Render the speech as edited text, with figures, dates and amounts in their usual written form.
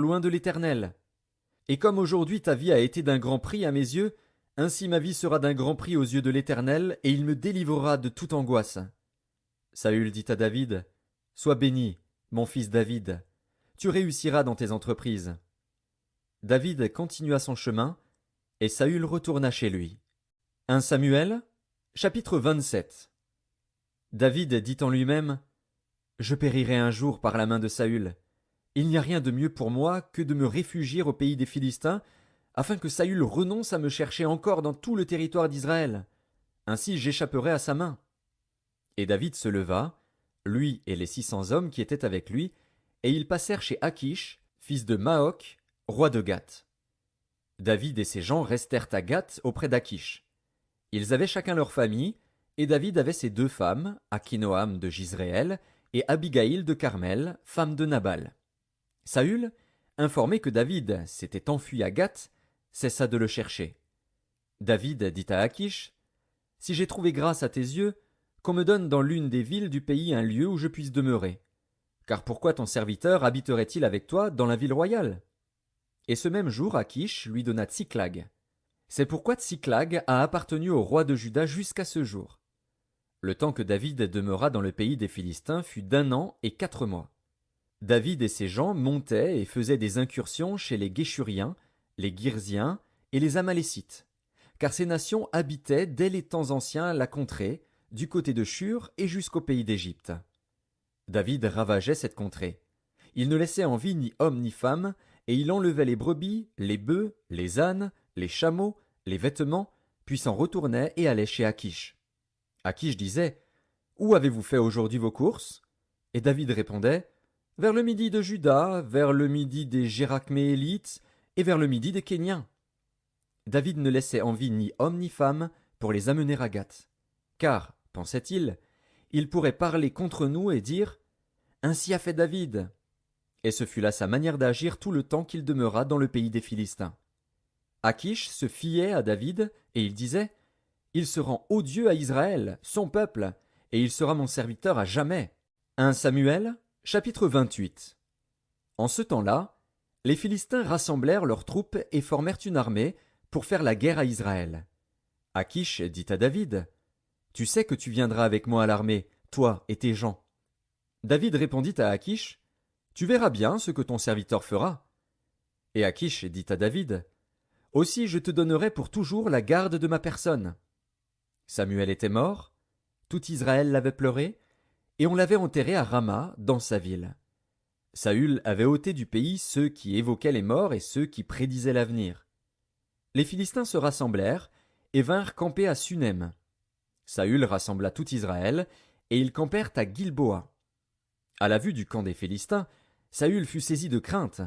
loin de l'Éternel. Et comme aujourd'hui ta vie a été d'un grand prix à mes yeux, ainsi ma vie sera d'un grand prix aux yeux de l'Éternel, et il me délivrera de toute angoisse. Saül dit à David, Sois béni, mon fils David, tu réussiras dans tes entreprises. David continua son chemin, et Saül retourna chez lui. 1 Samuel, chapitre 27. David dit en lui-même, Je périrai un jour par la main de Saül. Il n'y a rien de mieux pour moi que de me réfugier au pays des Philistins, afin que Saül renonce à me chercher encore dans tout le territoire d'Israël. Ainsi j'échapperai à sa main. Et David se leva, lui et les 600 hommes qui étaient avec lui, et ils passèrent chez Achish, fils de Maoc, roi de Gath. David et ses gens restèrent à Gath auprès d'Achish. Ils avaient chacun leur famille, et David avait ses 2 femmes, Akinoam de Gisréel et Abigaïl de Carmel, femme de Nabal. Saül, informé que David s'était enfui à Gath, cessa de le chercher. David dit à Achish, Si j'ai trouvé grâce à tes yeux, qu'on me donne dans l'une des villes du pays un lieu où je puisse demeurer. Car pourquoi ton serviteur habiterait-il avec toi dans la ville royale? Et ce même jour, Achish lui donna Tsiklag. C'est pourquoi Tsiklag a appartenu au roi de Juda jusqu'à ce jour. Le temps que David demeura dans le pays des Philistins fut d'1 an et 4 mois. David et ses gens montaient et faisaient des incursions chez les Guéshuriens, les Girziens et les Amalécites, car ces nations habitaient dès les temps anciens la contrée, du côté de Shur et jusqu'au pays d'Égypte. David ravageait cette contrée. Il ne laissait en vie ni homme ni femme, et il enlevait les brebis, les bœufs, les ânes, les chameaux, les vêtements, puis s'en retournait et allait chez Achish. Achish disait, Où avez-vous fait aujourd'hui vos courses? Et David répondait, Vers le midi de Juda, vers le midi des Jérakméélites, et vers le midi des Kéniens. David ne laissait en vie ni homme ni femme pour les amener à Gath. Car, pensait-il, il pourrait parler contre nous et dire, Ainsi a fait David. Et ce fut là sa manière d'agir tout le temps qu'il demeura dans le pays des Philistins. Achish se fiait à David, et il disait, Il se rend odieux à Israël, son peuple, et il sera mon serviteur à jamais. 1 Samuel, chapitre 28. En ce temps-là, les Philistins rassemblèrent leurs troupes et formèrent une armée pour faire la guerre à Israël. Achish dit à David, Tu sais que tu viendras avec moi à l'armée, toi et tes gens. David répondit à Achish, Tu verras bien ce que ton serviteur fera. Et Achish dit à David, Aussi je te donnerai pour toujours la garde de ma personne. Samuel était mort, tout Israël l'avait pleuré, et on l'avait enterré à Rama, dans sa ville. Saül avait ôté du pays ceux qui évoquaient les morts et ceux qui prédisaient l'avenir. Les Philistins se rassemblèrent et vinrent camper à Sunem. Saül rassembla tout Israël, et ils campèrent à Gilboa. À la vue du camp des Philistins, Saül fut saisi de crainte,